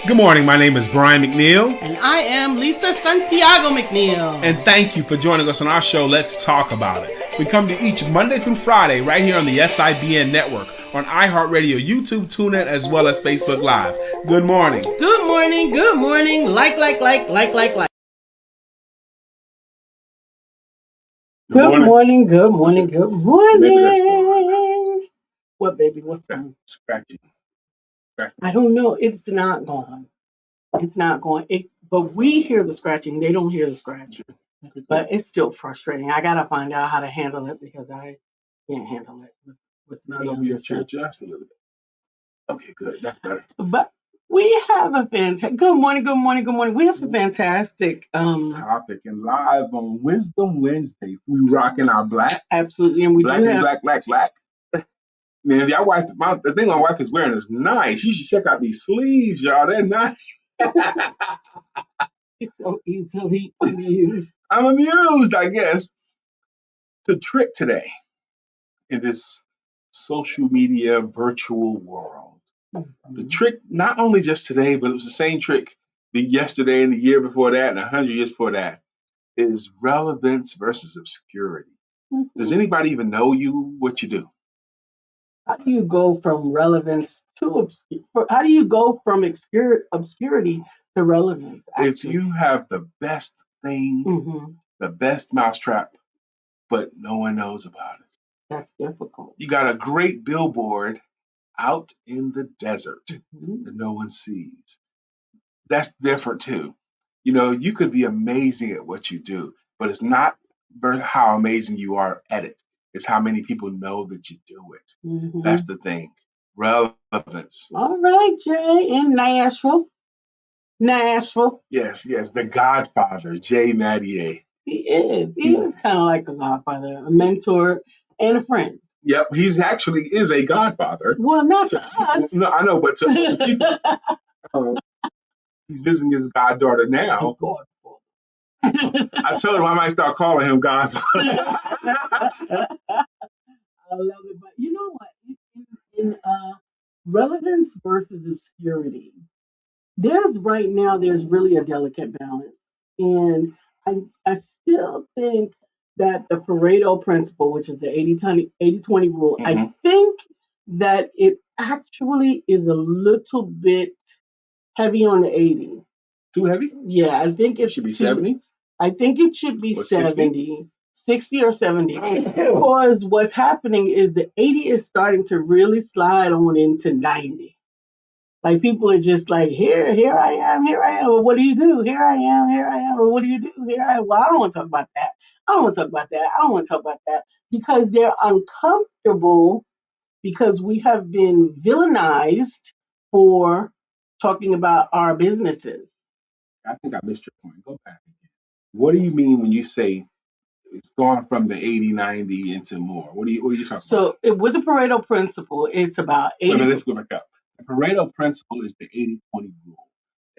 Good morning, my name is Brian McNeill. And I am Lisa Santiago McNeill. And thank you for joining us on our show, Let's Talk About It. We come to you each Monday through Friday right here on the SIBN network, on iHeartRadio, YouTube, TuneIn, as well as Facebook Live. Good morning. Good morning, good morning. Like. Good morning. What, baby? What's wrong? Scratching. I don't know. It's not gone. But we hear the scratching. They don't hear the scratching. But it's still frustrating. I gotta find out how to handle it because I can't handle it with videos and stuff. Okay, good. That's better. But we have a fantastic. Good morning. We have a fantastic topic, and live on Wisdom Wednesday, we rocking our black. Absolutely, and we black do and have black. Man, if y'all wife, the thing my wife is wearing is nice. You should check out these sleeves, y'all. They're nice. It's so easily amused. I'm amused, I guess. It's a trick today in this social media virtual world. Mm-hmm. The trick, not only just today, but it was the same trick yesterday and the year before that and 100 years before that, is relevance versus obscurity. Mm-hmm. Does anybody even know what you do? How do you go from relevance to obscurity? How do you go from obscurity to relevance? Actually? If you have the best thing, mm-hmm. the best mousetrap, but no one knows about it. That's difficult. You got a great billboard out in the desert mm-hmm. that no one sees. That's different too. You know, you could be amazing at what you do, but it's not how amazing you are at it. It's how many people know that you do it. Mm-hmm. That's the thing. Relevance. All right, Jay, in Nashville. Yes, the Godfather, Jay Mattier. He is. He is kind of like a godfather, a mentor, and a friend. Yep, he's actually is a godfather. Well, not to us. No, I know, but to other people. He's visiting his goddaughter now. I told him I might start calling him Godfather. I love it, but you know what? In relevance versus obscurity, there's really a delicate balance, and I still think that the Pareto principle, which is the 80-20 rule, mm-hmm. I think that it actually is a little bit heavy on the 80. Too heavy? Yeah, I think it should be 70. I think it should be 70, 60 or 70. Because what's happening is the 80 is starting to really slide on into 90. Like people are just like, here I am. Well, what do you do? Here I am. Well, what do you do? Well, I don't want to talk about that. I don't want to talk about that. Because they're uncomfortable because we have been villainized for talking about our businesses. I think I missed your point. Go back again. What do you mean when you say it's gone from the 80-90 into more? What are you talking about? So with the Pareto principle, it's about 80. Wait a minute, let's go back up. The Pareto principle is the 80-20 rule.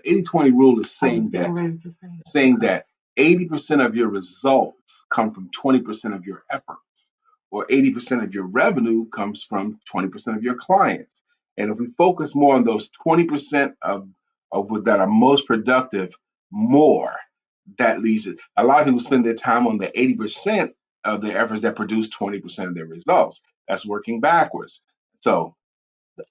The 80-20 rule is saying that 80% of your results come from 20% of your efforts, or 80% of your revenue comes from 20% of your clients. And if we focus more on those 20% of that are most productive, that leads it. A lot of people spend their time on the 80% of their efforts that produce 20% of their results. That's working backwards. So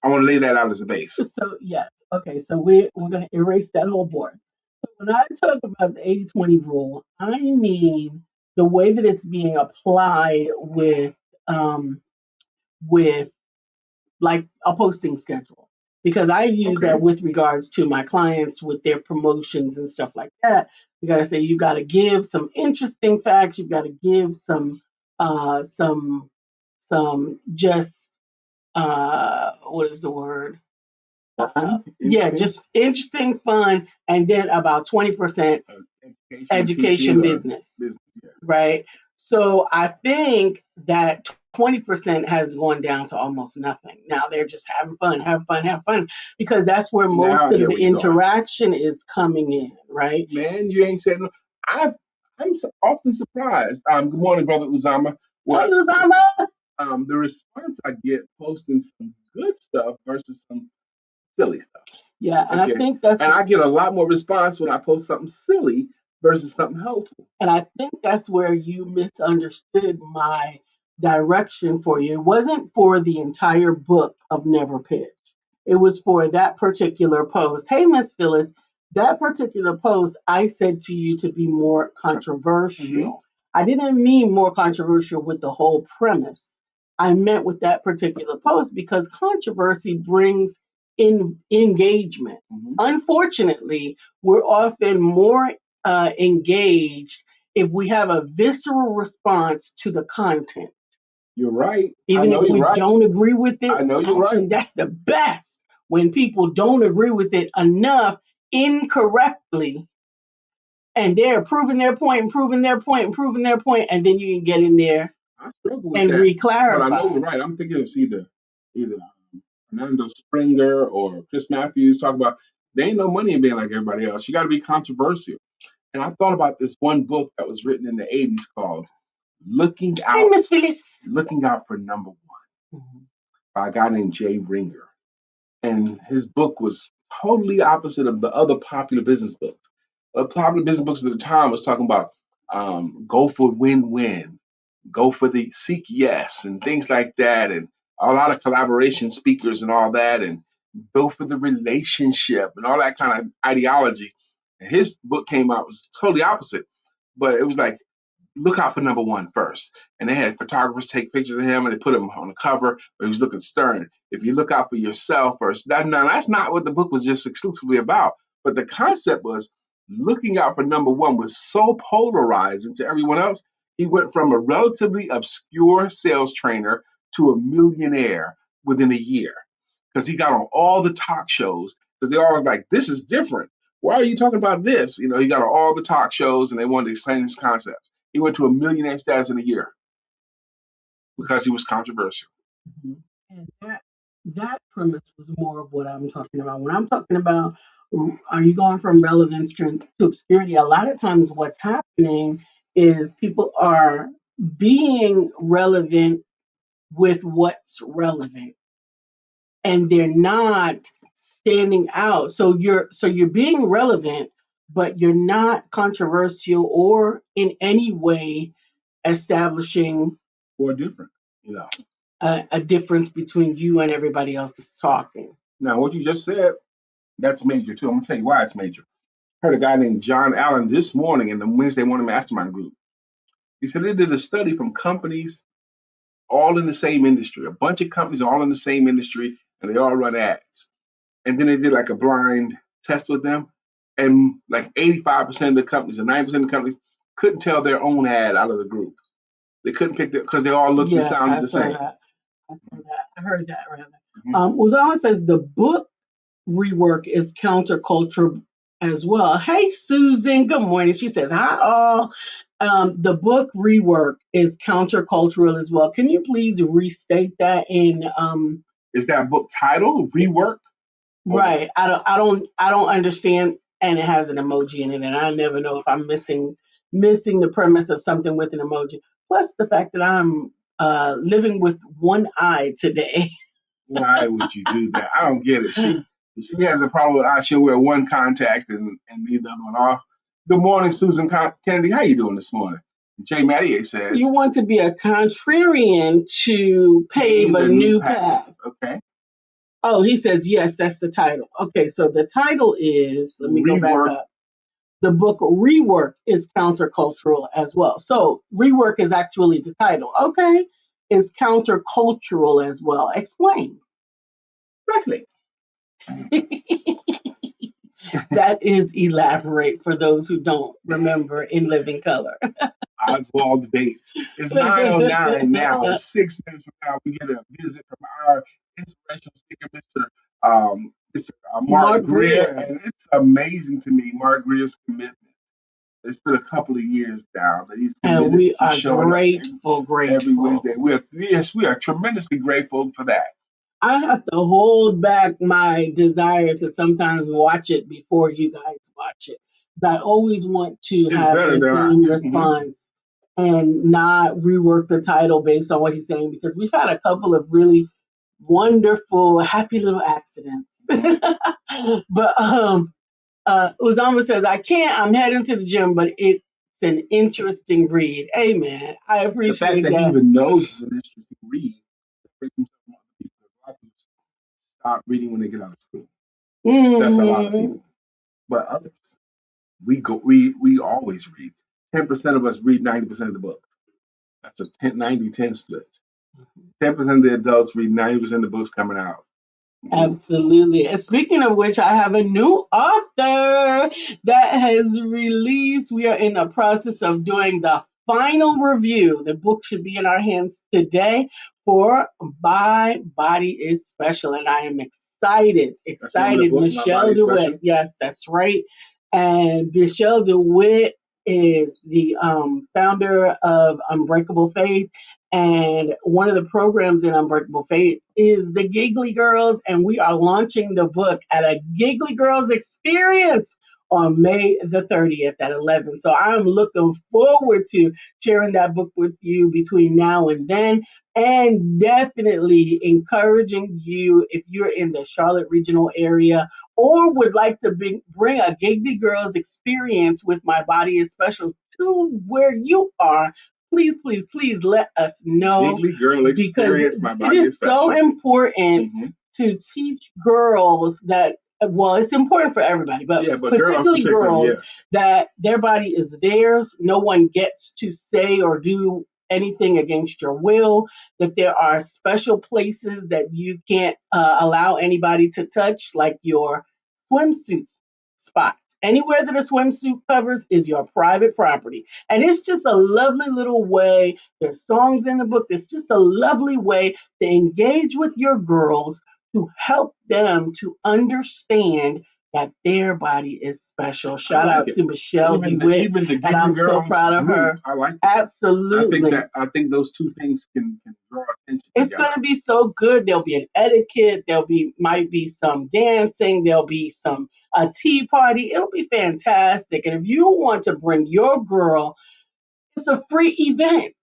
I want to lay that out as a base. So yes, okay. So we're going to erase that whole board. So when I talk about the 80-20 rule, I mean the way that it's being applied with like a posting schedule, because I use that with regards to my clients with their promotions and stuff like that. You got to say, you got to give some interesting facts. You got to give some just what is the word? Just interesting, fun, and then about 20% education business, yes. Right? So I think that 20% has gone down to almost nothing. Now they're just having fun, because that's where most of the interaction is coming in, right? Man, you ain't said no. I'm often surprised. Good morning, Brother Uzama. Hey, Uzama. The response I get posting some good stuff versus some silly stuff. Yeah, and I think that's and I get a lot more response when I post something silly versus something helpful. And I think that's where you misunderstood my direction for you. It wasn't for the entire book of Never Pitch. It was for that particular post. Hey, Miss Phyllis, that particular post I said to you to be more controversial. Mm-hmm. I didn't mean more controversial with the whole premise. I meant with that particular post because controversy brings in engagement. Mm-hmm. Unfortunately, we're often more engaged if we have a visceral response to the content. You're right. Even if we don't agree with it, I know you're right. That's the best when people don't agree with it enough incorrectly. And they're proving their point and proving their point and proving their point, and then you can get in there and re-clarify. But I know you're right. I'm thinking it's either Fernando Springer or Chris Matthews talk about there ain't no money in being like everybody else. You got to be controversial. And I thought about this one book that was written in the 80s called Looking Out. Hey, Miss Phyllis. Looking Out for Number One by a guy named Jay Ringer. And his book was totally opposite of the other popular business books. The popular business books at the time was talking about go for win-win, go for the seek yes, and things like that, and a lot of collaboration speakers and all that, and go for the relationship and all that kind of ideology. And his book came out, was totally opposite, but it was like, look out for number one first. And they had photographers take pictures of him and they put him on the cover, but he was looking stern. If you look out for yourself first, that's not what the book was just exclusively about. But the concept was looking out for number one was so polarizing to everyone else. He went from a relatively obscure sales trainer to a millionaire within a year because he got on all the talk shows because they always like, this is different. Why are you talking about this? He got on all the talk shows and they wanted to explain his concept. He went to a millionaire status in a year because he was controversial. And that premise was more of what I'm talking about. When I'm talking about, are you going from relevance to obscurity? A lot of times what's happening is people are being relevant with what's relevant. And they're not standing out. So you're being relevant, but you're not controversial or in any way establishing or different, a difference between you and everybody else that's talking. Now, what you just said, that's major too. I'm gonna tell you why it's major. I heard a guy named John Allen this morning in the Wednesday morning mastermind group. He said they did a study from companies all in the same industry, a bunch of companies all in the same industry, and they all run ads. And then they did like a blind test with them, and like 85% of the companies and 90% of the companies couldn't tell their own ad out of the group. They couldn't pick it because they all looked and sounded the same. I heard that rather. Uzama says the book rework is counterculture as well. Hey, Susan, good morning. She says, hi, all. The book rework is countercultural as well. Can you please restate that in is that book title rework? Right. I don't understand, and it has an emoji in it, and I never know if I'm missing the premise of something with an emoji. Plus the fact that I'm living with one eye today. Why would you do that? I don't get it. She has a problem with she'll wear one contact and leave the other one off. Good morning, Susan Kennedy. How you doing this morning? Jay Mattier says, you want to be a contrarian to pave a new path. Okay. Oh, he says, yes, that's the title. Okay, so the title is, let me go back up. The book Rework is countercultural as well. So Rework is actually the title. Okay, is countercultural as well. Explain. Exactly. That is elaborate for those who don't remember in living color. Oswald Bates. It's 9:09 now. It's 6 minutes from now. We get a visit from our inspirational speaker, Mr. Mark Greer. And it's amazing to me, Mark Greer's commitment. It's been a couple of years now that he's committed and we to are showing grateful. Every Wednesday. We are tremendously grateful for that. I have to hold back my desire to sometimes watch it before you guys watch it. I always want to have the same response and not rework the title based on what he's saying, because we've had a couple of really wonderful, happy little accidents. But Uzama says, I can't, I'm heading to the gym, but it's an interesting read. Amen. I The fact appreciate that he that. even knows it's an interesting read brings himself from other people. A lot of people stop reading when they get out of school. That's a lot of Hmm. people. But others, we always read. 10% of us read 90% of the book. That's a 90-10 split. 10% of the adults read 90% of the books coming out. Absolutely. And speaking of which, I have a new author that has released. We are in the process of doing the final review. The book should be in our hands today for My Body is Special. And I am excited, That's the name of the excited. book, My Michelle Body DeWitt. Special. Yes, that's right. And Michelle DeWitt is the founder of Unbreakable Faith. And one of the programs in Unbreakable Faith is the Giggly Girls, and we are launching the book at a Giggly Girls experience on May the 30th at 11. So I'm looking forward to sharing that book with you between now and then, and definitely encouraging you if you're in the Charlotte regional area or would like to bring a Giggly Girls experience with My Body is Special to where you are. Please, please, please let us know Giggly Girl because Experience, My it Body is is so Special. important to teach girls that, well, it's important for everybody, but Yeah, but girls particularly particularly, girls, yes. that their body is theirs. No one gets to say or do anything against your will, that there are special places that you can't allow anybody to touch, like your swimsuit spots. Anywhere that a swimsuit covers is your private property. And it's just a lovely little way. There's songs in the book. It's just a lovely way to engage with your girls to help them to understand that their body is special. Shout like out it. to Michelle DeWitt, Even the and Giggly I'm so Girls proud of group, her. I like it. Absolutely. I think those two things can draw attention It's together. going to be so good. There'll be an etiquette. Might be some dancing. There'll be a tea party. It'll be fantastic. And if you want to bring your girl, it's a free event.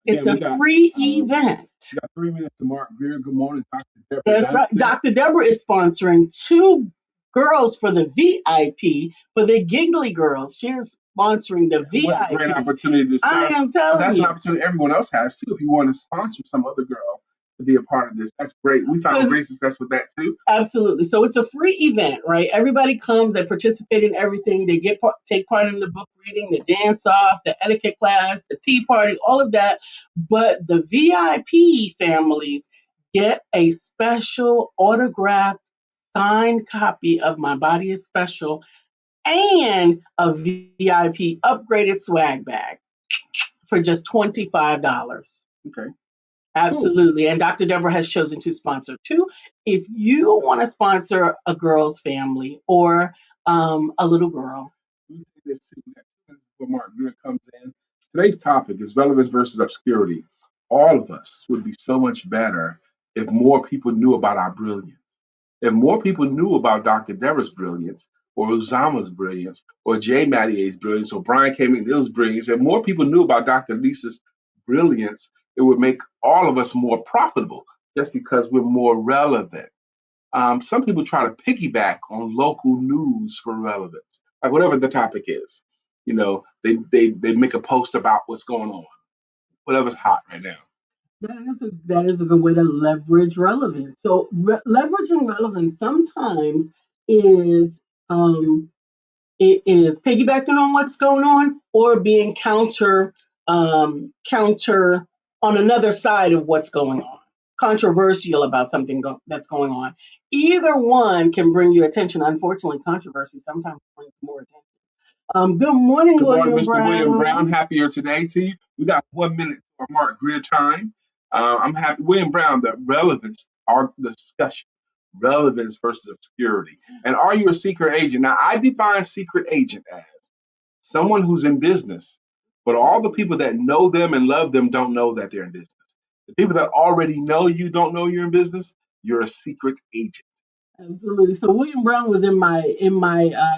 It's Again, a free event. we got 3 minutes to Mark Greer. Good morning, Dr. Deborah That's right. Dunstan. Dr. Deborah is sponsoring two girls for the VIP, for the Giggly Girls. She is sponsoring the VIP. What a great opportunity to I serve. am telling That's you. an opportunity everyone else has too. If you want to sponsor some other girl to be a part of this, that's great. We found great success with that too. Absolutely. So it's a free event, right? Everybody comes, they participate in everything. They take part in the book reading, the dance off, the etiquette class, the tea party, all of that. But the VIP families get a special autographed signed copy of My Body is Special and a VIP upgraded swag bag for just $25. Okay. Absolutely. Cool. And Dr. Deborah has chosen to sponsor two. If you want to sponsor a girl's family or a little girl. Let me say this too. Before Mark Greer comes in. Today's topic is relevance versus obscurity. All of us would be so much better if more people knew about our brilliance. If more people knew about Dr. Deborah's brilliance, or Uzama's brilliance, or Jay Mattier's brilliance, or Brian K. McNeill's brilliance, if more people knew about Dr. Lisa's brilliance, it would make all of us more profitable just because we're more relevant. Some people try to piggyback on local news for relevance, like whatever the topic is. They make a post about what's going on, whatever's hot right now. That is a good way to leverage relevance. So leveraging relevance sometimes is it is piggybacking on what's going on or being counter on another side of what's going on, controversial about something that's going on. Either one can bring you attention. Unfortunately, controversy sometimes brings more attention. Good morning, Good morning, William Mr. William Brown. Brown. Happier today to you. We got 1 minute for Mark Greer time. I'm happy. William Brown, the relevance, our discussion, relevance versus obscurity. And are you a secret agent? Now, I define secret agent as someone who's in business, but all the people that know them and love them don't know that they're in business. The people that already know you don't know you're in business. You're a secret agent. Absolutely. So William Brown was in my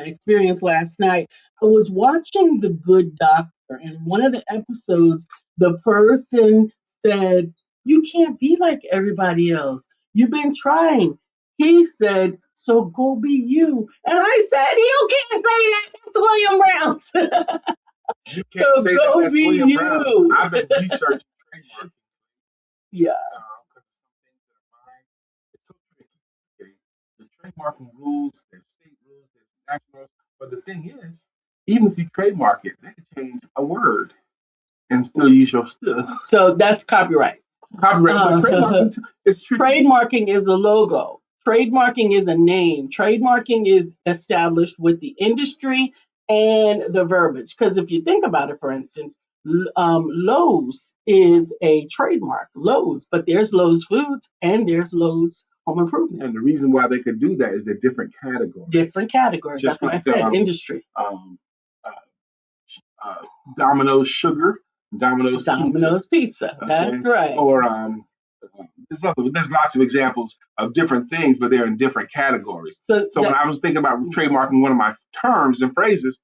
experience last night. I was watching The Good Doctor, and one of the episodes, the person said, "You can't be like everybody else. You've been trying." He said, So go be you. And I said, you can't say that. That's William Brown. You can't So say that. go That's be William you. Brown's. I've been researching trademark. Yeah. Because some things that are mine, it's so tricky. Okay, the trademarking rules, there's state rules, there's national rules. But the thing is, even if you trademark it, they can change a word and still use your stuff. So that's copyright. Copyright, but trademarking, it's tricky. Trademarking is a logo. Trademarking is a name. Trademarking is established with the industry and the verbiage. Because if you think about it, for instance, Lowe's is a trademark, Lowe's, but there's Lowe's Foods and there's Lowe's Home Improvement. And the reason why they could do that is they're different categories. Different categories. Just that's what I said, industry. Domino's Sugar, Domino's Pizza. Okay? That's right. Or there's lots of examples of different things, but they're in different categories. So when I was thinking about trademarking one of my terms and phrases,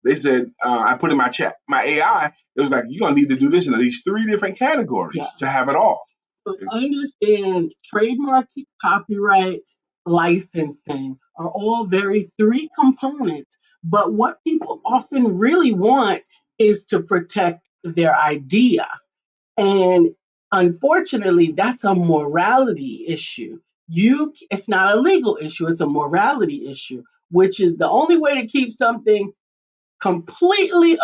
they said I put in my chat, my AI, it was like, you're gonna need to do this in at least 3 different categories to have it all. So understand, trademark, copyright, licensing are all 3 components. But what people often really want is to protect their idea. And unfortunately, that's a morality issue. It's not a legal issue, it's a morality issue, which is the only way to keep something completely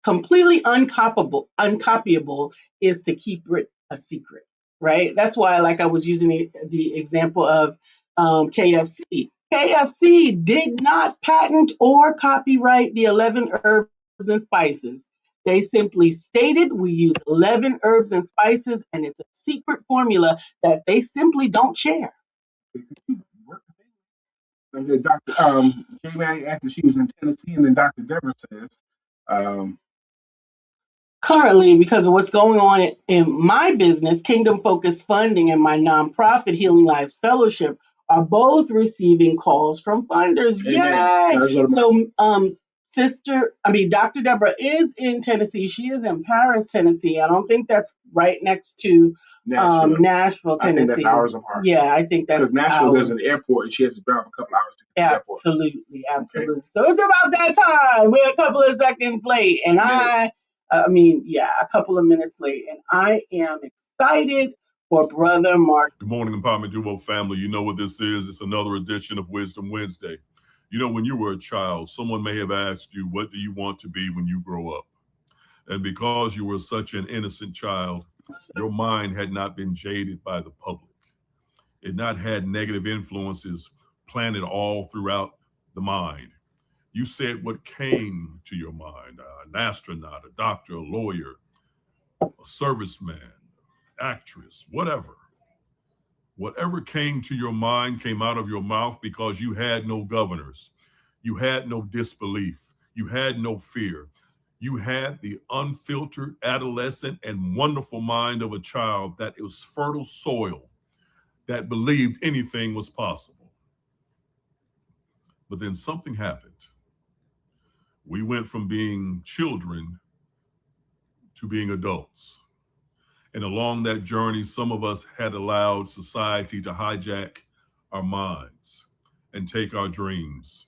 completely uncopyable is to keep it a secret, right? That's why, like I was using the example of KFC. KFC did not patent or copyright the 11 herbs and spices. They simply stated we use 11 herbs and spices, and it's a secret formula that they simply don't share. Dr. J-Man asked if she was in Tennessee, and then Dr. Deborah says, currently, because of what's going on in my business, Kingdom Focused Funding and my nonprofit Healing Lives Fellowship are both receiving calls from funders. Yay! So, Dr. Deborah is in Tennessee. She is in Paris, Tennessee. I don't think that's right next to Nashville, Tennessee. I think that's hours apart. Yeah, I think that's because Nashville there's an airport, and she has to drive a couple hours to get to the airport. Absolutely. Okay. So it's about that time. We're a couple of seconds late, and a couple of minutes late, and I am excited for Brother Mark. Good morning, Empowerment Duo family. You know what this is. It's another edition of Wisdom Wednesday. You know, when you were a child, someone may have asked you, what do you want to be when you grow up? And because you were such an innocent child, your mind had not been jaded by the public. It not had negative influences planted all throughout the mind. You said what came to your mind, an astronaut, a doctor, a lawyer, a serviceman, actress, whatever. Whatever came to your mind came out of your mouth because you had no governors. You had no disbelief. You had no fear. You had the unfiltered, adolescent, and wonderful mind of a child that was fertile soil that believed anything was possible. But then something happened. We went from being children to being adults. And along that journey, some of us had allowed society to hijack our minds and take our dreams.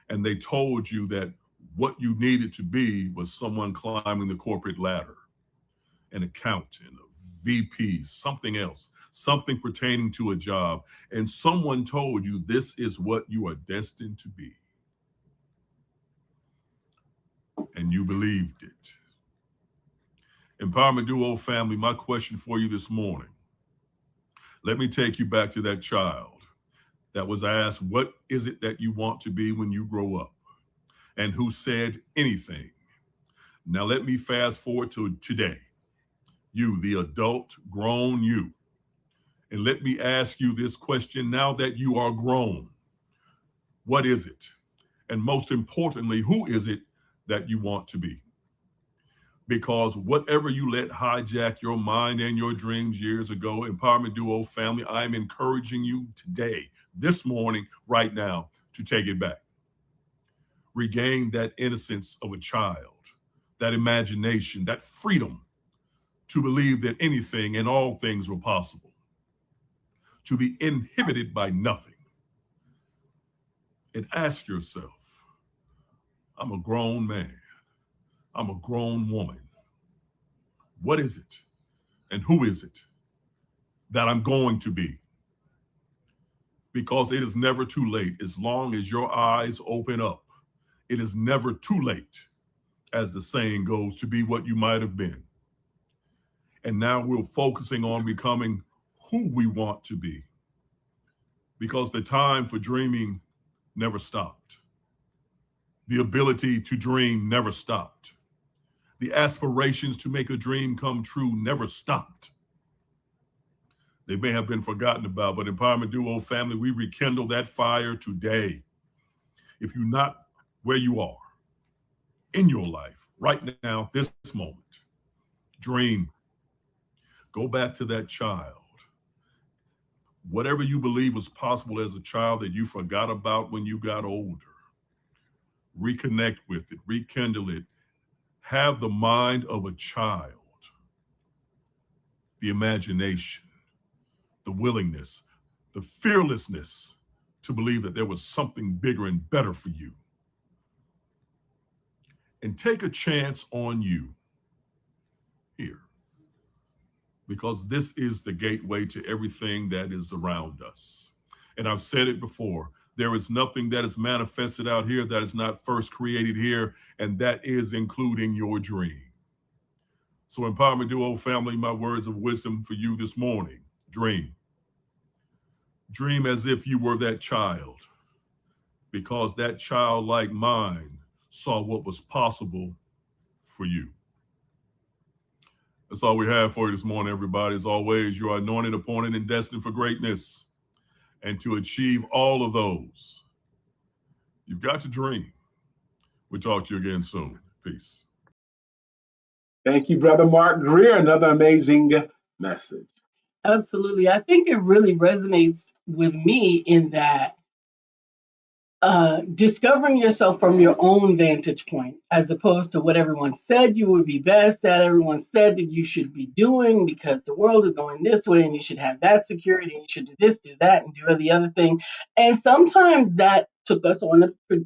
And they told you that what you needed to be was someone climbing the corporate ladder, an accountant, a VP, something else, something pertaining to a job. And someone told you this is what you are destined to be. And you believed it. Empowerment Duo family, my question for you this morning. Let me take you back to that child that was asked, what is it that you want to be when you grow up? And who said anything. Now let me fast forward to today. You, the adult, grown you. And let me ask you this question now that you are grown. What is it? And most importantly, who is it that you want to be? Because whatever you let hijack your mind and your dreams years ago, Empowerment Duo family, I'm encouraging you today, this morning, right now, to take it back. Regain that innocence of a child, that imagination, that freedom to believe that anything and all things were possible. to be inhibited by nothing. And ask yourself, I'm a grown man. I'm a grown woman. What is it and who is it that I'm going to be? Because it is never too late. As long as your eyes open up, it is never too late, as the saying goes, to be what you might have been. And now we're focusing on becoming who we want to be, because the time for dreaming never stopped. The ability to dream never stopped. The aspirations to make a dream come true never stopped. They may have been forgotten about, but Empowerment Duo family, we rekindle that fire today. If you're not where you are in your life right now, this moment, dream. Go back to that child. Whatever you believe was possible as a child that you forgot about when you got older, reconnect with it, rekindle it. Have the mind of a child, the imagination, the willingness, the fearlessness to believe that there was something bigger and better for you. And take a chance on you here, because this is the gateway to everything that is around us. And I've said it before, there is nothing that is manifested out here that is not first created here, and that is including your dream. So Empowerment Duo family, my words of wisdom for you this morning: dream. Dream as if you were that child, because that childlike mind saw what was possible for you. That's all we have for you this morning, everybody. As always, you are anointed, appointed, and destined for greatness. And to achieve all of those, you've got to dream. We'll talk to you again soon. Peace. Thank you, Brother Mark Greer. Another amazing message. Absolutely. I think it really resonates with me in that discovering yourself from your own vantage point, as opposed to what everyone said you would be best at, everyone said that you should be doing, because the world is going this way and you should have that security and you should do this, do that, and do the other thing. And sometimes that took us on the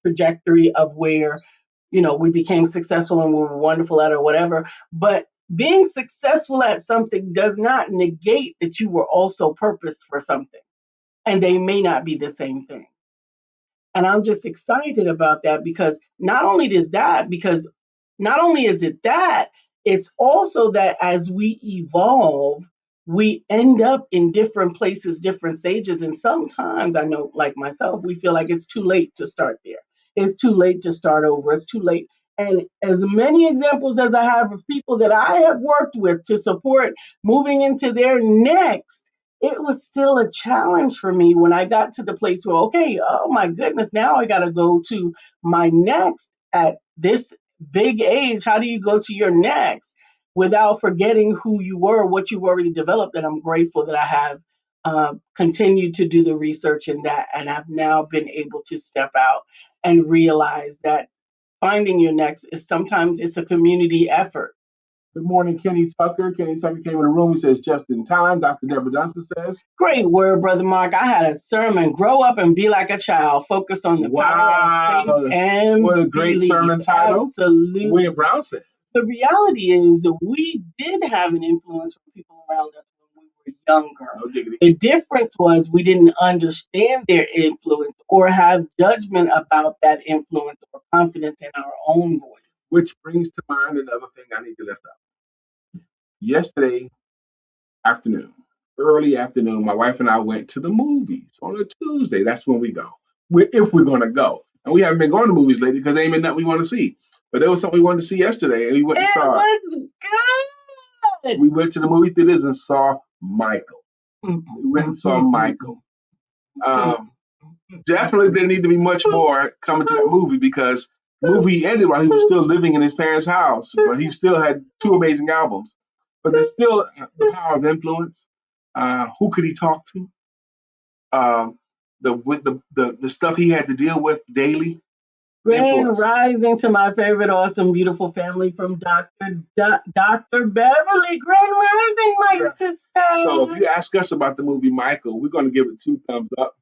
trajectory of where, we became successful and we were wonderful at it or whatever. But being successful at something does not negate that you were also purposed for something. And they may not be the same thing. And I'm just excited about that, because not only is it that, it's also that as we evolve, we end up in different places, different stages. And sometimes I know, like myself, we feel like it's too late to start there. It's too late to start over. It's too late. And as many examples as I have of people that I have worked with to support moving into their next, it was still a challenge for me when I got to the place where, okay, oh my goodness, now I got to go to my next at this big age. How do you go to your next without forgetting who you were, what you've already developed? And I'm grateful that I have continued to do the research in that. And I've now been able to step out and realize that finding your next is sometimes it's a community effort. Good morning, Kenny Tucker. Kenny Tucker came in the room. He says, just in time. Dr. Deborah Dunson says, great word, Brother Mark. I had a sermon, grow up and be like a child. Focus on the power of faith and what a great belief. sermon title. Absolutely. William Brown said. The reality is we did have an influence from people around us when we were younger. No diggity. The difference was we didn't understand their influence or have judgment about that influence or confidence in our own voice. Which brings to mind another thing I need to lift up. Yesterday afternoon, early afternoon, my wife and I went to the movies on a Tuesday. That's when we go, if we're going to go. And we haven't been going to movies lately because there ain't been nothing we want to see. But there was something we wanted to see yesterday, and we went and saw it. It was good. We went to the movie theaters and saw Michael. We went and saw Michael. Definitely there need to be much more coming to that movie, because the movie ended while he was still living in his parents' house, but he still had 2 amazing albums. But there's still the power of influence. Who could he talk to? The stuff he had to deal with daily. Grand rising to my favorite, awesome, beautiful family from Dr. Beverly. Grand rising, my sister. So if you ask us about the movie Michael, we're going to give it 2 thumbs up.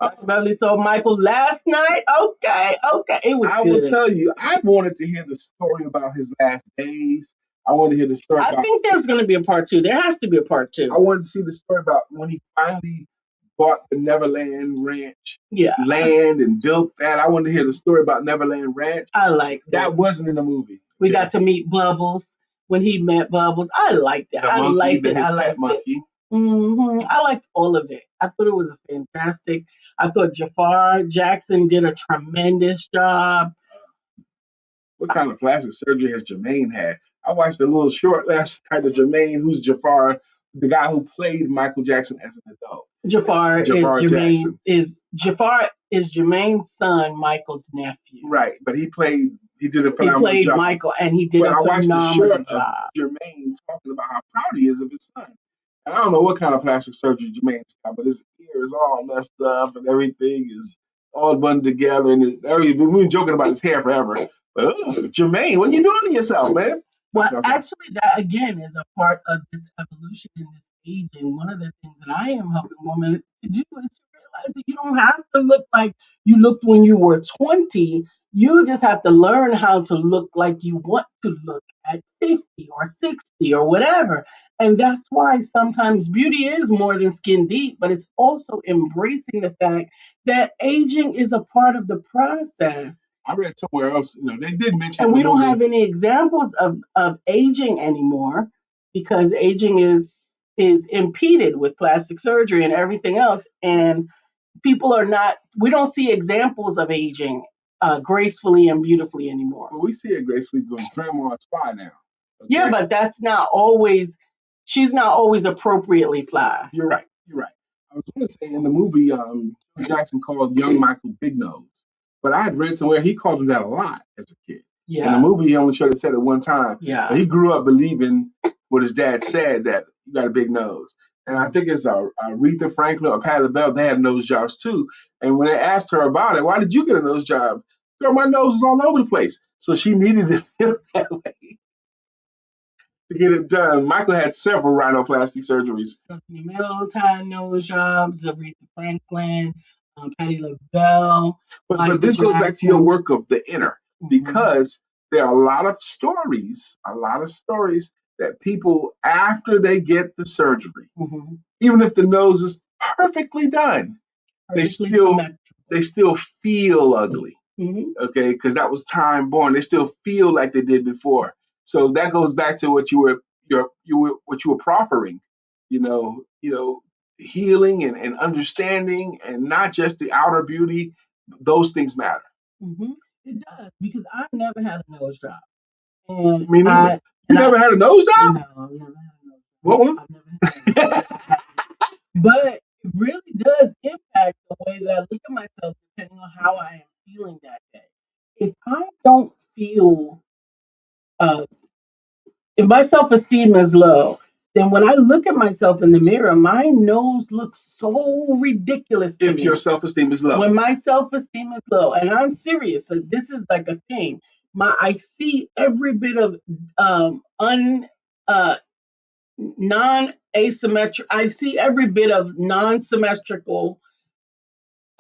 Dr. Beverly saw Michael last night. Okay. It was good. Will tell you, I wanted to hear the story about his last days. I wanted to hear the story I think there's going to be a part 2. There has to be a part 2. I wanted to see the story about when he finally bought the Neverland Ranch land and built that. I wanted to hear the story about Neverland Ranch. I like that. That wasn't in the movie. We got to meet Bubbles when he met Bubbles. I liked it. I liked it. I liked all of it. I thought it was fantastic. I thought Jafar Jackson did a tremendous job. What kind of plastic surgery has Jermaine had? I watched a little short last night of Jermaine, who's Jafar, the guy who played Michael Jackson as an adult. Jafar is Jermaine's son, Michael's nephew. Right, but he did a phenomenal job. He played Michael, and he did a phenomenal job. Of Jermaine talking about how proud he is of his son. And I don't know what kind of plastic surgery Jermaine's got, but his ear is all messed up and everything is all bundled together. And we've been joking about his hair forever. But Jermaine, what are you doing to yourself, man? Well, actually, that again is a part of this evolution and this aging. One of the things that I am helping women to do is to realize that you don't have to look like you looked when you were 20. You just have to learn how to look like you want to look at 50 or 60 or whatever. And that's why sometimes beauty is more than skin deep, but it's also embracing the fact that aging is a part of the process. I read somewhere else, they did mention. And we don't have any examples of aging anymore because aging is impeded with plastic surgery and everything else. And we don't see examples of aging gracefully and beautifully anymore. Well, we see it gracefully going grandma's fly now. Okay? Yeah, but she's not always appropriately fly. You're right. I was going to say in the movie, Jackson called young Michael Big Nose. But I had read somewhere he called him that a lot as a kid. Yeah. In the movie, he only said it one time. Yeah. But he grew up believing what his dad said, that you got a big nose. And I think it's Aretha Franklin or Patti LaBelle, they had nose jobs too. And when they asked her about it, why did you get a nose job? Girl, my nose is all over the place. So she needed to feel that way to get it done. Michael had several rhinoplastic surgeries. Stephanie Mills had nose jobs, Aretha Franklin, Patti LaBelle. But this goes back to your work of the inner, because there are a lot of stories that people, after they get the surgery, even if the nose is perfectly done, they still feel ugly. Okay, because that was time born. They still feel like they did before. So that goes back to what you were proffering, healing and understanding, and not just the outer beauty. Those things matter. It does, because I've never had a nose job. And Me neither. You never had a nose job? No, I've never had a nose job. What? I've never had a nose job. But it really does impact the way that I look at myself, depending on how I am feeling that day. If I don't feel, if my self-esteem is low, then when I look at myself in the mirror, my nose looks so ridiculous to me. If your self-esteem is low. When my self-esteem is low, and I'm serious, so this is like a thing. I see every bit of non-asymmetric. I see every bit of non-symmetrical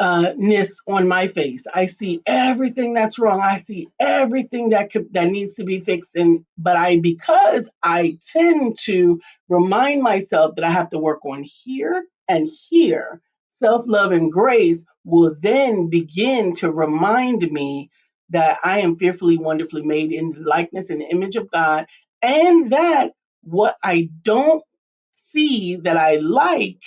ness on my face. I see everything that's wrong. I see everything that needs to be fixed. Because I tend to remind myself that I have to work on here and here, self-love and grace will then begin to remind me that I am fearfully, wonderfully made in the likeness and image of God, and that what I don't see that I like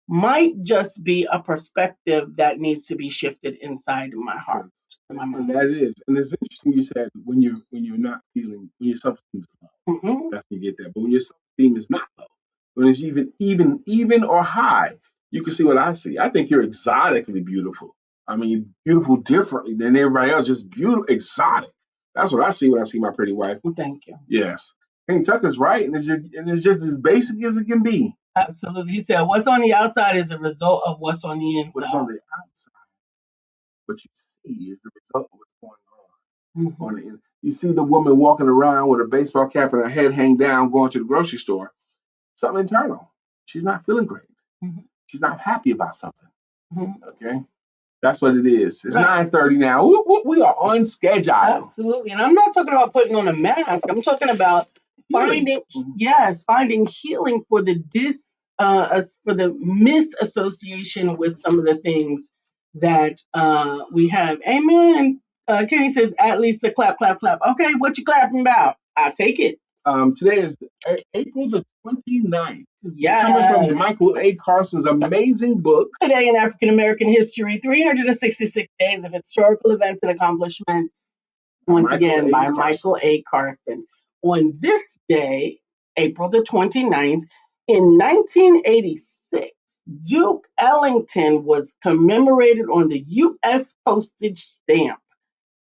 might just be a perspective that needs to be shifted inside of my heart. And that is, and it's interesting you said when you're not feeling, when your self-esteem is low, that's when you get that. But when your self-esteem is not low, when it's even or high, you can see what I see. I think you're exotically beautiful. I mean, beautiful differently than everybody else, just beautiful, exotic. That's what I see when I see my pretty wife. Well, thank you. Yes. Penny Tucker's right, and it's just as basic as it can be. Absolutely. He said, what's on the outside is a result of what's on the inside. What's on the outside, what you see is the result of what's Mm-hmm. You see the woman walking around with a baseball cap and her head hang down, going to the grocery store. Something internal. She's not feeling great. Mm-hmm. She's not happy about something. Mm-hmm. Okay. That's what it is. It's 9:30 now. We are on schedule. Absolutely. And I'm not talking about putting on a mask. I'm talking about finding healing for the misassociation with some of the things that we have. Amen. Kenny says, at least a clap, clap, clap. Okay, what you clapping about? I'll take it. Today is April the 29th. Yeah. Coming from Michael A. Carson's amazing book, Today in African American History, 366 Days of Historical Events and Accomplishments. Once again, by Michael A. Carson. On this day, April the 29th, in 1986, Duke Ellington was commemorated on the U.S. postage stamp.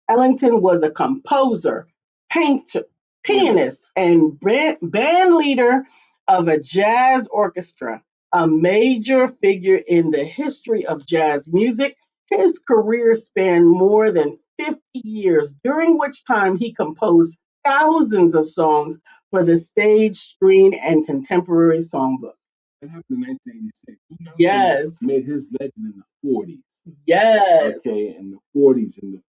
Ellington was a composer, painter, pianist, and band leader of a jazz orchestra, a major figure in the history of jazz music. His career spanned more than 50 years, during which time he composed thousands of songs for the stage, screen, and contemporary songbook. It happened in 1986. Yes. Made his legend in the 40s. Yes. Okay, in the 40s, in the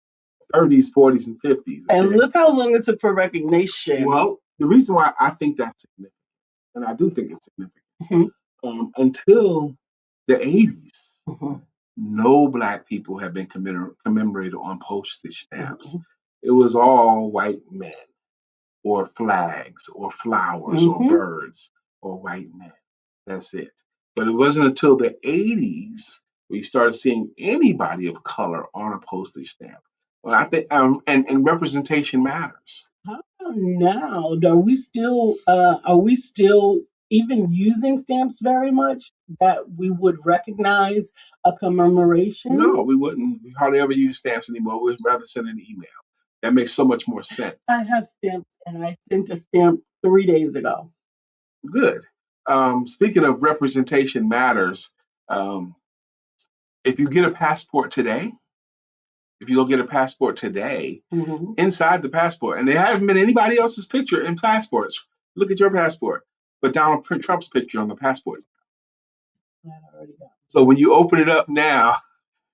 30s, 40s, and 50s. Okay? And look how long it took for recognition. Well, the reason why I think that's significant, and I do think it's significant, until the 80s, no Black people have been commemorated on postage stamps. It was all white men, or flags, or flowers, or birds, or white men. That's it. But it wasn't until the 80s we started seeing anybody of color on a postage stamp. Well, I think, and representation matters. How about now? Are we still even using stamps very much that we would recognize a commemoration? No, we wouldn't. We hardly ever use stamps anymore. We'd rather send an email. That makes so much more sense. I have stamps, and I sent a stamp 3 days ago. Good. Speaking of representation matters, if you get a passport today, if you go get a passport today, inside the passport, and there haven't been anybody else's picture in passports, look at your passport, but Donald Trump's picture on the passport. So when you open it up now,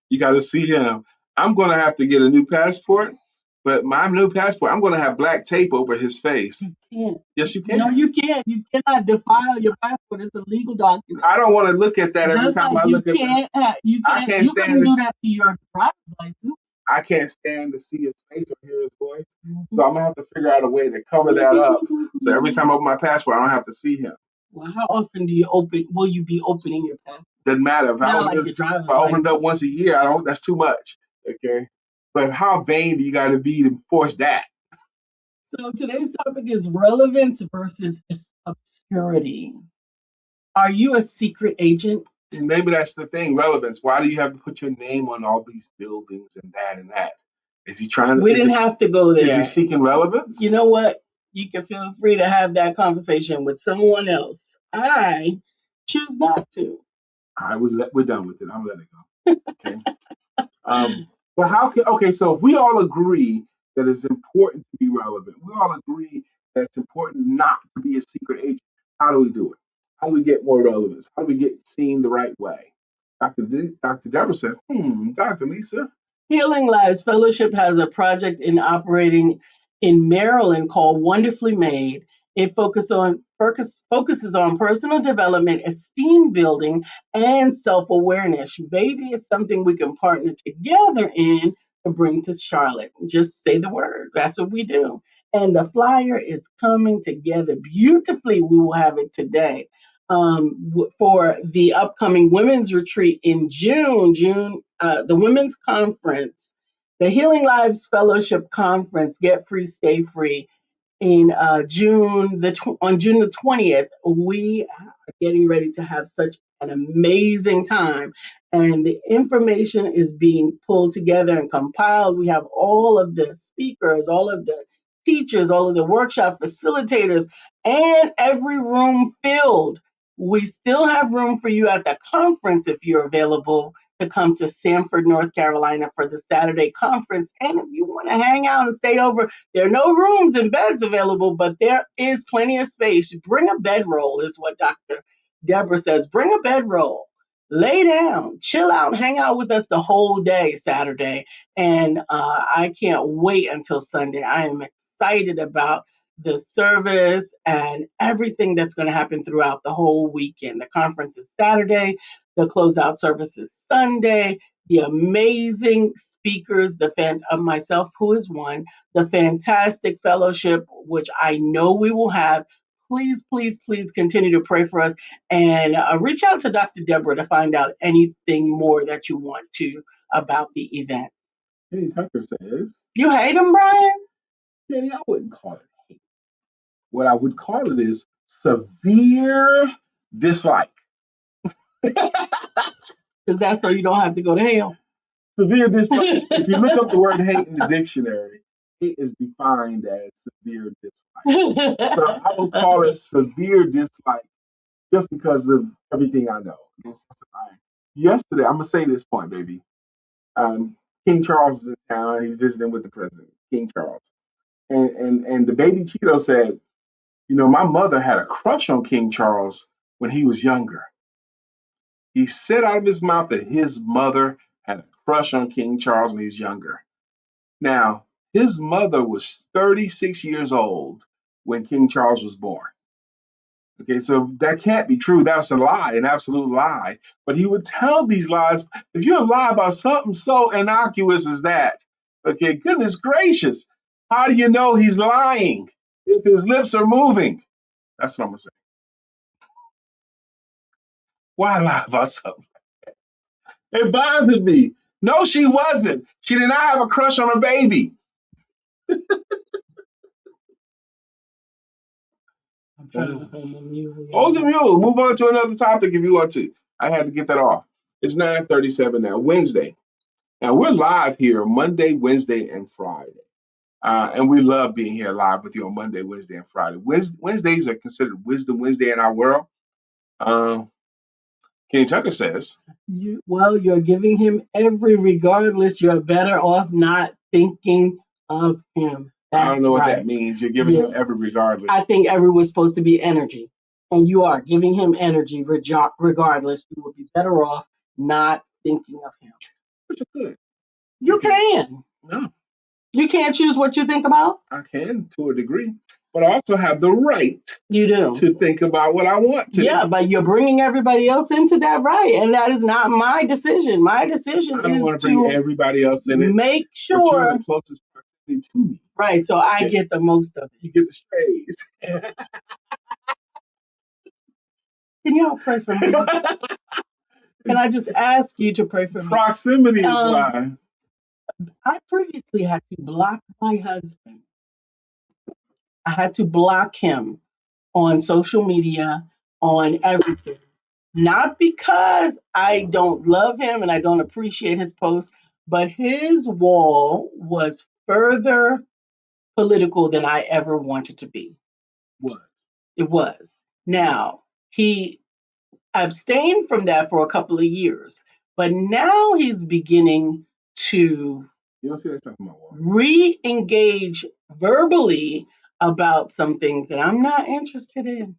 you got to see him. I'm going to have to get a new passport, but my new passport, I'm going to have black tape over his face. You can't. Yes, you can. No, you can't. You cannot defile your passport. It's a legal document. I don't want to look at that every time I look at it. You couldn't do that to your driver's license. I can't stand to see his face or hear his voice. So I'm going to have to figure out a way to cover that up. So every time I open my passport, I don't have to see him. Well, how often will you be opening your passport? Doesn't matter. If I open it up once a year, that's too much. Okay. But how vain do you got to be to force that? So today's topic is relevance versus obscurity. Are you a secret agent? Maybe that's the thing, relevance. Why do you have to put your name on all these buildings and that and that? Is he trying to? We didn't have to go there. Is he seeking relevance? You know what? You can feel free to have that conversation with someone else. I choose not to. All right, we're done with it. I'm letting it go. Okay. But so if we all agree that it's important to be relevant, we all agree that it's important not to be a secret agent, how do we do it? How do we get more relevance? How do we get seen the right way? Dr. Deborah says, DrLisa. Healing Lives Fellowship has a project operating in Maryland called Wonderfully Made. It focuses on personal development, esteem building, and self-awareness. Maybe it's something we can partner together in to bring to Charlotte. Just say the word. That's what we do. And the flyer is coming together beautifully. We will have it today. For the upcoming women's retreat in June, the women's conference, the Healing Lives Fellowship Conference, Get Free, Stay Free, on June the 20th. We are getting ready to have such an amazing time, and the information is being pulled together and compiled. We have all of the speakers, all of the teachers, all of the workshop facilitators, and every room filled. We still have room for you at the conference if you're available to come to Sanford, North Carolina for the Saturday conference. And if you want to hang out and stay over, there are no rooms and beds available, but there is plenty of space. Bring a bedroll is what Dr. Deborah says. Bring a bedroll. Lay down, chill out, hang out with us the whole day Saturday. And I can't wait until Sunday. I am excited about the service and everything that's going to happen throughout the whole weekend. The conference is Saturday. The closeout service is Sunday. The amazing speakers, myself, who is one, the fantastic fellowship, which I know we will have. Please, please, please continue to pray for us and reach out to Dr. Deborah to find out anything more that you want to about the event. Kenny Tucker says, you hate him, Brian? Kenny, I wouldn't call it hate. What I would call it is severe dislike. Because that's so you don't have to go to hell. Severe dislike. If you look up the word hate in the dictionary, hate is defined as severe dislike. So I would call it severe dislike just because of everything I know. Yesterday, I'm going to say this point, baby. King Charles is in town. He's visiting with the president, King Charles. And the baby Cheeto said, my mother had a crush on King Charles when he was younger. He said out of his mouth that his mother had a crush on King Charles when he was younger. Now, his mother was 36 years old when King Charles was born. Okay, so that can't be true. That's a lie, an absolute lie. But he would tell these lies. If you lie about something so innocuous as that, okay, goodness gracious, how do you know he's lying if his lips are moving? That's what I'm going to say. Why lie about something? It bothered me. No, she wasn't. She did not have a crush on her baby. Hold the mule. Move on to another topic if you want to. I had to get that off. It's 9:37 now, Wednesday. Now, we're live here Monday, Wednesday, and Friday. And we love being here live with you on Monday, Wednesday, and Friday. Wednesdays are considered Wisdom Wednesday in our world. Kenny Tucker says, you're giving him every regardless. You're better off not thinking of him. That's I don't know what right. that means. You're giving him every regardless. I think every was supposed to be energy. And you are giving him energy regardless. You will be better off not thinking of him. Which is good. You can. No. You can't choose what you think about? I can to a degree. But I also have the right to think about what I want to. Yeah, but you're bringing everybody else into that right. And that is not my decision. My decision is want to bring everybody else in it. Make sure. But you're the closest person to me. Right, so I get the most of it. You get the strays. Can y'all pray for me? Can I just ask you to pray for me? Proximity is why. I previously had to block my husband. I had to block him on social media, on everything. Not because I don't love him and I don't appreciate his posts, but his wall was further political than I ever wanted to be. It was. Now, he abstained from that for a couple of years, but now he's beginning to re-engage verbally about some things that I'm not interested in.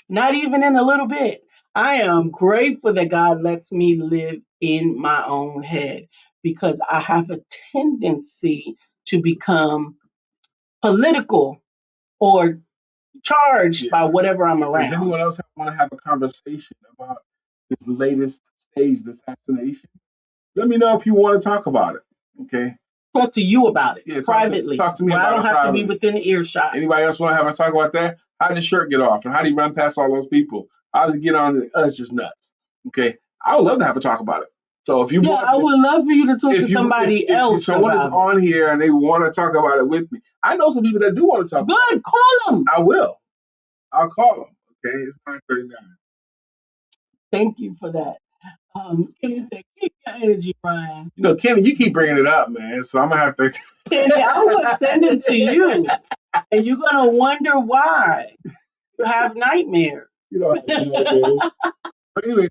Not even in a little bit. I am grateful that God lets me live in my own head because I have a tendency to become political or charged by whatever I'm around. Does anyone else want to have a conversation about this latest staged assassination? Let me know if you want to talk about it. Okay. Talk to you about it privately. Talk to me about it. I don't have to be within earshot. Anybody else want to have a talk about that? How did the shirt get off? And how did he run past all those people? How did he get on? It's just nuts. Okay. I would love to have a talk about it. So if you want, I would love for you to talk to somebody else. If someone is on here and they want to talk about it with me, I know some people that do want to talk. Good, call them. I will. I'll call them. Okay, it's 9:39. Thank you for that. Kenny said, keep your energy, Brian. Kenny, you keep bringing it up, man. So I'm gonna have to. Kenny, I will send it to you, and you're gonna wonder why you have nightmares. But anyway,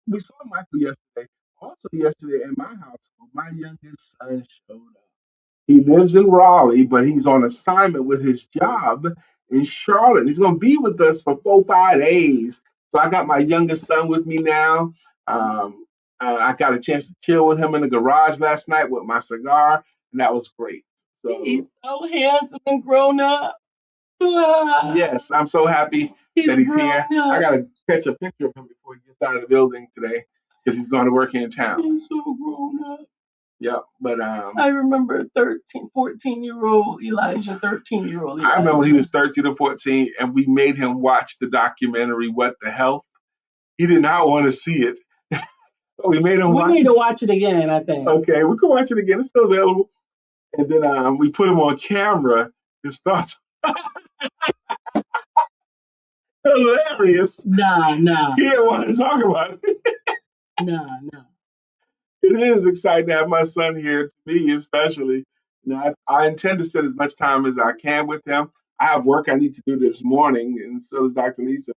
we saw Michael yesterday. Also, Also, yesterday in my household, my youngest son showed up. He lives in Raleigh, but he's on assignment with his job in Charlotte. He's going to be with us for 4, 5 days. So I got my youngest son with me now. Um, I got a chance to chill with him in the garage last night with my cigar, and that was great. So he's so handsome and grown up. yes, I'm so happy that he's here. Up. I got to catch a picture of him before he gets out of the building today because he's going to work here in town. He's so grown up. Yeah, but I remember 14-year-old Elijah, 13-year-old Elijah. I remember when he was 13 or 14, and we made him watch the documentary "What the Health." He did not want to see it. We made him. We need to watch it again, I think. Okay, we can watch it again. It's still available. And then we put him on camera. It starts hilarious. Nah. He didn't want to talk about it. Nah. It is exciting to have my son here, to me especially. You know, I intend to spend as much time as I can with him. I have work I need to do this morning, and so does DrLisa,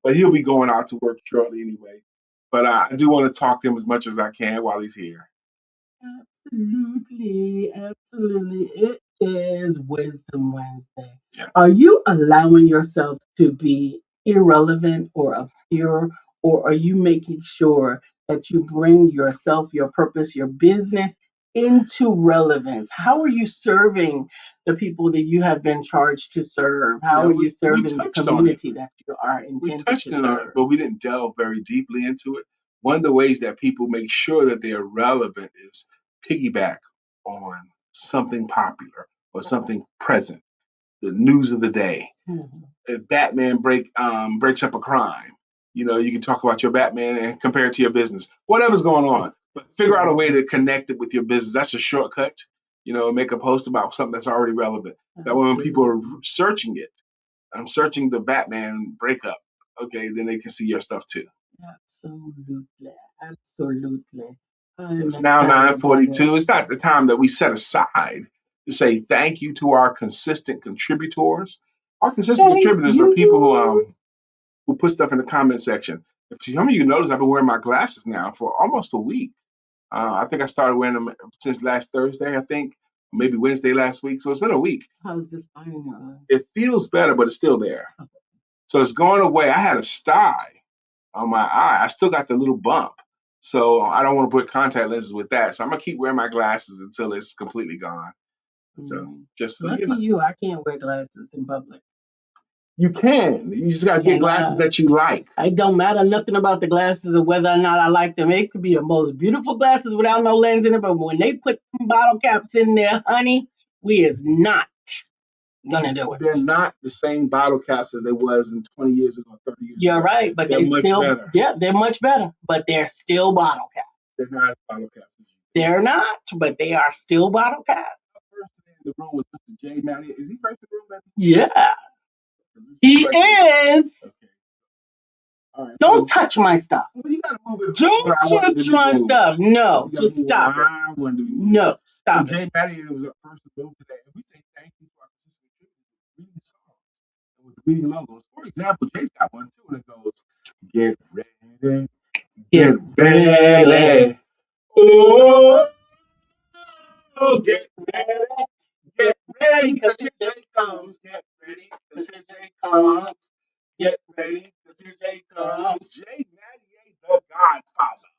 but he'll be going out to work shortly anyway. But I do want to talk to him as much as I can while he's here. Absolutely. It is Wisdom Wednesday. Yeah. Are you allowing yourself to be irrelevant or obscure, or are you making sure that you bring yourself, your purpose, your business into relevance? How are you serving the people that you have been charged to serve? How are you serving the community that you are intended to serve? We touched on it, but we didn't delve very deeply into it. One of the ways that people make sure that they are relevant is piggyback on something popular or something present, the news of the day. Mm-hmm. If Batman breaks up a crime, you can talk about your Batman and compare it to your business. Whatever's going on, but figure out a way to connect it with your business. That's a shortcut. Make a post about something that's already relevant. That way, when people are searching it, I'm searching the Batman breakup. Okay, then they can see your stuff too. Absolutely. It's now 9:42. It's not the time that we set aside to say thank you to our consistent contributors. Our consistent contributors are people who put stuff in the comment section. If some of you notice, I've been wearing my glasses now for almost a week. I think I started wearing them since last Thursday, I think. Maybe Wednesday last week. So it's been a week. How's this iron? It feels better, but it's still there. Okay. So it's going away. I had a sty on my eye. I still got the little bump. So I don't want to put contact lenses with that. So I'm going to keep wearing my glasses until it's completely gone. So just so lucky you, I can't wear glasses in public. You can. You just got to get glasses that you like. It don't matter nothing about the glasses or whether or not I like them. It could be the most beautiful glasses without no lens in it, but when they put some bottle caps in there, honey, we is not gonna do it. They're not the same bottle caps as they was in 20 years ago, 30 years ago. You're right, but they're still better. Yeah, they're much better, but they're still bottle caps. They're not bottle caps. They're not, but they are still bottle caps. First in the room was Mr. J. Matty. Is he first in the room, baby? Yeah. He is. Okay. All right. Don't touch my stuff. Well, you gotta move it. Don't touch my stuff. No, just stop it. No, stop it. Jay Matty was up first in the room today, and we say thank you to our participants reading songs with reading logos. For example, Jay's got one too, and it goes, "Get ready, get ready, oh, get ready, because your day comes. Get ready, because your day comes. Get ready, because your day comes." Jay Matty, the Godfather.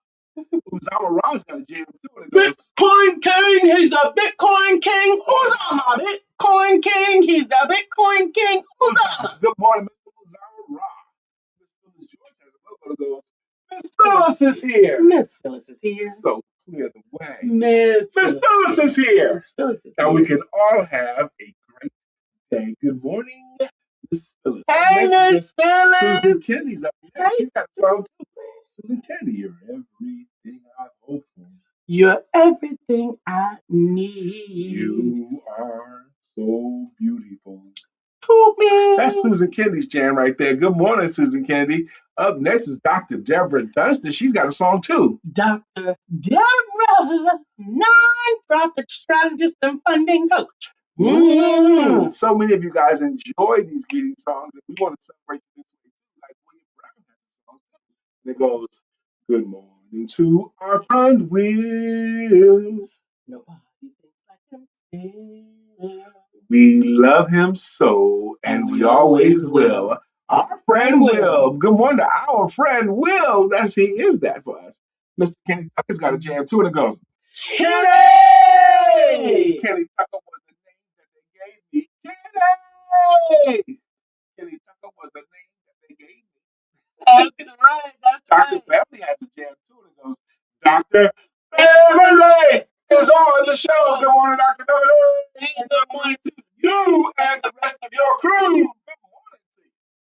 Uzama Ra's got a jam too. And it goes, Bitcoin King, he's a Bitcoin King. Uzama, Bitcoin King, he's the Bitcoin King. Uzama. Good morning, Mr. Uzama Ra. Miss Phyllis George has a logo that goes, Miss Phyllis is here. Miss Phyllis is here. So clear the way. Miss Phyllis is here. Miss Phyllis is and here. We can all have a great day. Good morning, Miss Phyllis. Hey, Miss Phyllis. Susan Kennedy's up there. She's got a song too. Susan Kennedy, you're everything I hope for. You're everything I need. You are so beautiful. To me. That's Susan Kennedy's jam right there. Good morning, Susan Kennedy. Up next is Dr. Deborah Dunstan. She's got a song too. Dr. Deborah, non-profit strategist and funding coach. So many of you guys enjoy these greeting songs, and we want to celebrate this week. Like William Brown has a song too. And it goes, good morning. To our friend Will. Nobody thinks like him. We love him so, and we always will. Our friend Will. Good morning to our friend Will. He is that for us. Mr. Kenny Tucker's got a jam too, and it goes, Kenny! Kenny Tucker was the name that they gave me. Kenny! Kenny Tucker was the name that they gave me. That's right. Dr. Beverly has a jam too, and it goes, Dr. Beverly is on the show. Good morning, Dr. Beverly. And good morning to you and the rest of your crew. Good morning to you.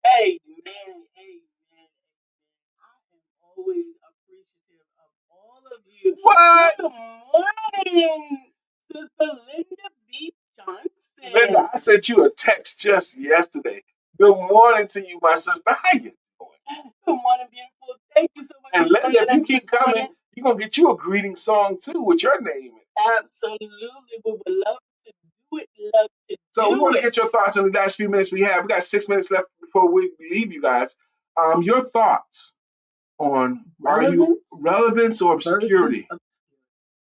Amen. I am always appreciative of all of you. What? Good morning, Sister Linda B. Johnson. Linda, I sent you a text just yesterday. Good morning to you, my sister. How you doing? Good morning, beautiful. Thank you so much. And Linda, if you keep coming, you're going to get you a greeting song too with your name. Absolutely. We would love to do it. So we want to get your thoughts in the last few minutes we have. We got 6 minutes left before we leave you guys. Your thoughts on relevance or obscurity?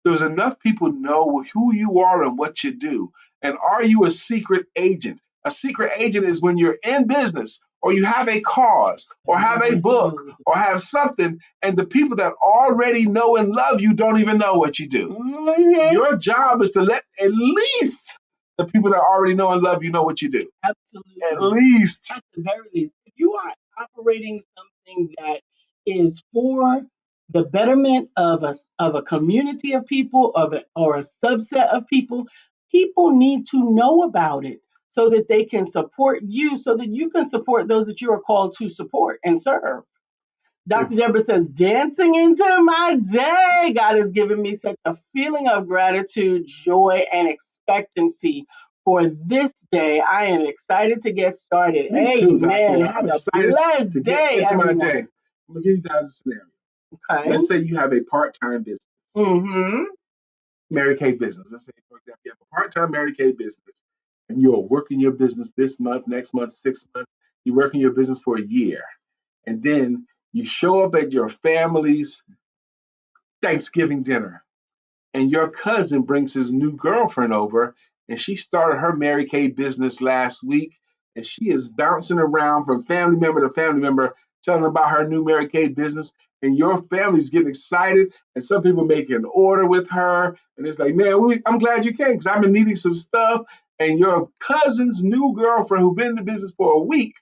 There's enough people know who you are and what you do. And are you a secret agent? A secret agent is when you're in business or you have a cause or have a book or have something, and the people that already know and love you don't even know what you do. Mm-hmm. Your job is to let at least the people that already know and love you know what you do. Absolutely. At least. At the very least. If you are operating something that is for the betterment of a community of people or a subset of people, people need to know about it so that they can support you, so that you can support those that you are called to support and serve. Dr. Deborah says, dancing into my day. God has given me such a feeling of gratitude, joy, and expectancy for this day. I am excited to get started. Amen. Have a blessed day, everyone. I'm going to give you guys a scenario. Okay. Let's say you have a part-time business. Mm-hmm. Mary Kay business. Let's say, for example, you have a part-time Mary Kay business, and you're working your business this month, next month, 6 months. You're working your business for a year. And then you show up at your family's Thanksgiving dinner, and your cousin brings his new girlfriend over, and she started her Mary Kay business last week, and she is bouncing around from family member to family member, telling about her new Mary Kay business, and your family's getting excited, and some people making an order with her, and it's like, man, I'm glad you came because I've been needing some stuff, and your cousin's new girlfriend, who's been in the business for a week,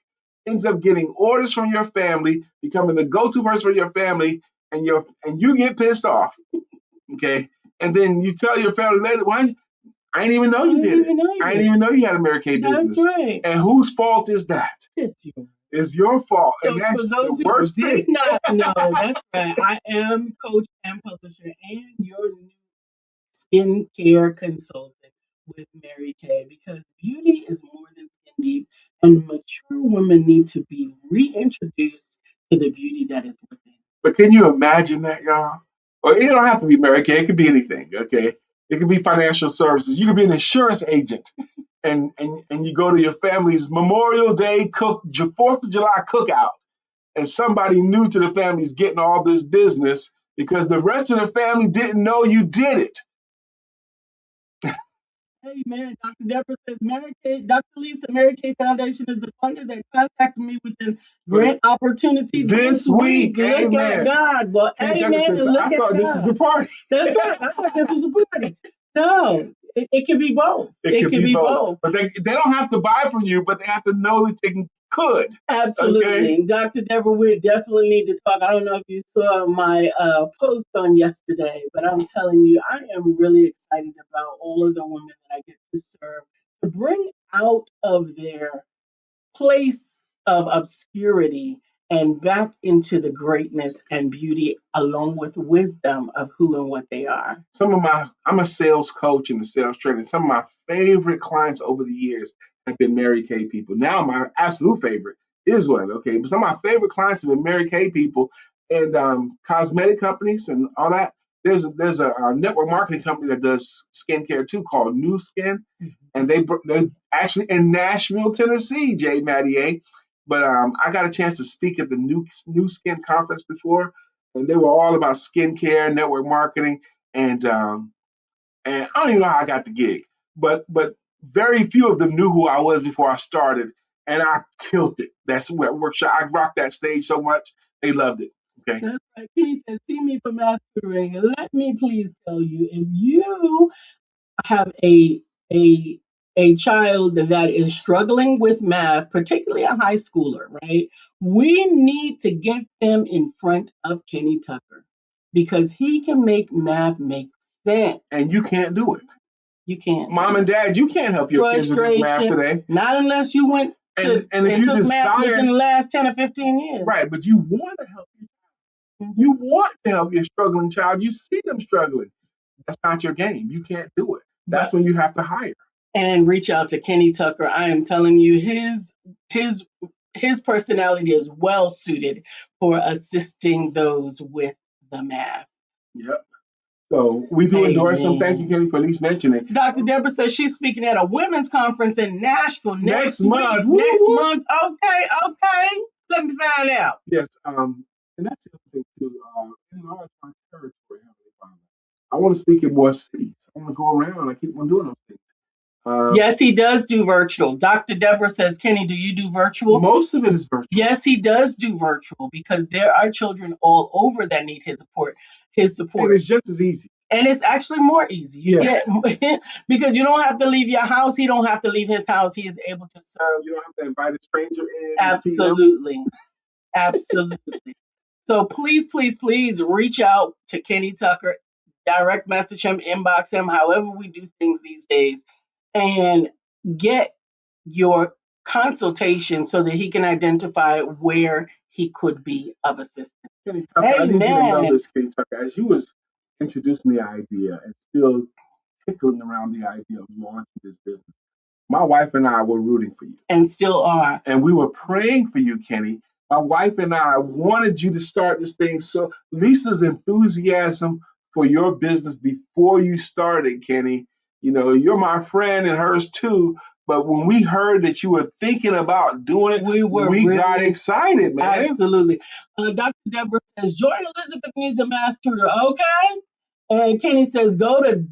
ends up getting orders from your family, becoming the go-to person for your family, and you get pissed off, okay? And then you tell your family later, why? I didn't even know you did it. I didn't even know you had a Mary Kay business. That's right. And whose fault is that? It's yours. It's your fault. So and that's for those the worst who thing. did not know, that's right. I am coach and publisher and your new skincare consultant with Mary Kay, because beauty is more than skin deep, and mature women need to be reintroduced to the beauty that is within. But can you imagine that, y'all? Or it don't have to be Mary Kay. It could be anything, okay? It could be financial services. You could be an insurance agent, and you go to your family's Memorial Day 4th of July cookout, and somebody new to the family is getting all this business because the rest of the family didn't know you did it. Hey man, Dr. Deborah says Mary Kay, Dr. Lisa, Mary Kay Foundation is the funder that contacted me with the grant opportunity this week. Look Amen. at God. Well, amen. Says, I thought this was the party. That's right. I thought this was a party. No, it can be both. It can be both. But they don't have to buy from you, but they have to know that they could. Absolutely. Okay? Dr. Deborah, we definitely need to talk. I don't know if you saw my post on yesterday, but I'm telling you, I am really excited about all of the women that I get to serve, to bring out of their place of obscurity and back into the greatness and beauty, along with wisdom of who and what they are. I'm a sales coach and a sales trainer. Some of my favorite clients over the years have been Mary Kay people. Now my absolute favorite is one, okay? But some of my favorite clients have been Mary Kay people and cosmetic companies and all that. There's a network marketing company that does skincare too called New Skin, and they're actually in Nashville, Tennessee, Jay Mattier. But I got a chance to speak at the New Skin conference before, and they were all about skincare, network marketing, and I don't even know how I got the gig, but very few of them knew who I was before I started, and I killed it. That's what workshop. I rocked that stage so much, they loved it. Okay. That's right. He said, "See me for math tutoring, and let me please tell you, if you have a child that is struggling with math, particularly a high schooler, right? We need to get them in front of Kenny Tucker because he can make math make sense. And you can't do it. You can't. Mom and dad, you can't help your kids with this math today. Not unless you went to and if you took math within the last 10 or 15 years. Right, but you want to help your child. You want to help your struggling child. You see them struggling. That's not your game. You can't do it. That's when you have to hire. And reach out to Kenny Tucker. I am telling you, his personality is well suited for assisting those with the math. Yep. So we do endorse him. Thank you, Kenny, for at least mentioning. Dr. Deborah says she's speaking at a women's conference in Nashville next month. Next month. Okay. Let me find out. Yes. And that's the other thing too. Enlarge my territory, Heavenly Father. I want to speak in more cities. I want to go around. I keep on doing those things. Yes, he does do virtual. Dr. Deborah says, Kenny, do you do virtual? Most of it is virtual. Yes, he does do virtual because there are children all over that need his support. And it's just as easy. And it's actually more easy. You get because you don't have to leave your house. He don't have to leave his house. He is able to serve. You don't have to invite a stranger in. Absolutely. Absolutely. So please reach out to Kenny Tucker, direct message him, inbox him, however we do things these days, and get your consultation so that he can identify where he could be of assistance. Kenny Tucker, I need you to know this, Kenny Tucker, as you was introducing the idea and still tickling around the idea of launching this business, my wife and I were rooting for you. And still are. And we were praying for you, Kenny. My wife and I wanted you to start this thing. So Lisa's enthusiasm for your business before you started, Kenny, you know, you're my friend and hers too. But when we heard that you were thinking about doing it, we got excited, man. Absolutely. Dr. Deborah says, Joy Elizabeth needs a math tutor. Okay. And Kenny says, go to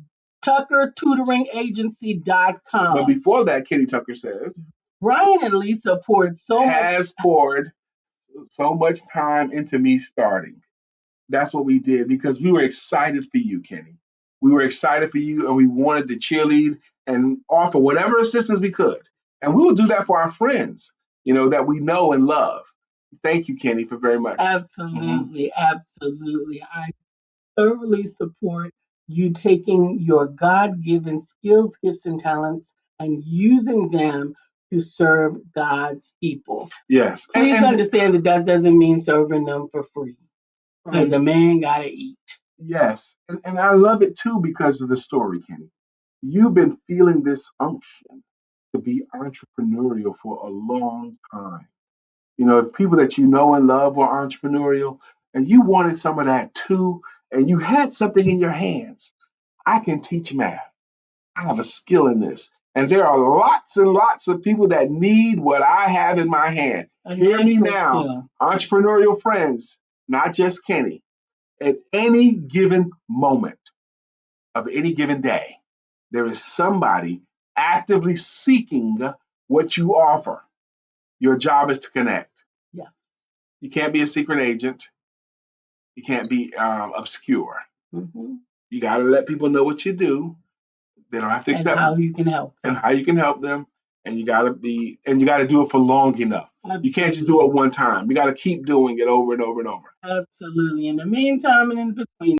tuckertutoringagency.com. But before that, Kenny Tucker says, Brian and Lisa poured so much time into me starting. That's what we did because we were excited for you, Kenny. We were excited for you and we wanted to cheerlead and offer whatever assistance we could. And we will do that for our friends, you know, that we know and love. Thank you, Kenny, for very much. Absolutely. Absolutely. I thoroughly support you taking your God-given skills, gifts, and talents and using them to serve God's people. Yes. Please understand that doesn't mean serving them for free. Because the man got to eat. Yes. And I love it too because of the story, Kenny. You've been feeling this unction to be entrepreneurial for a long time. You know, people that you know and love were entrepreneurial, and you wanted some of that too, and you had something in your hands. I can teach math. I have a skill in this. And there are lots and lots of people that need what I have in my hand. Hear me now, entrepreneurial friends, not just Kenny. At any given moment of any given day, there is somebody actively seeking what you offer. Your job is to connect. Yeah. You can't be a secret agent. You can't be obscure. Mm-hmm. You got to let people know what you do. They don't have to accept how you can help them. And how you can help them. And you got to do it for long enough. Absolutely. You can't just do it one time. You got to keep doing it over and over and over. Absolutely. In the meantime and in between.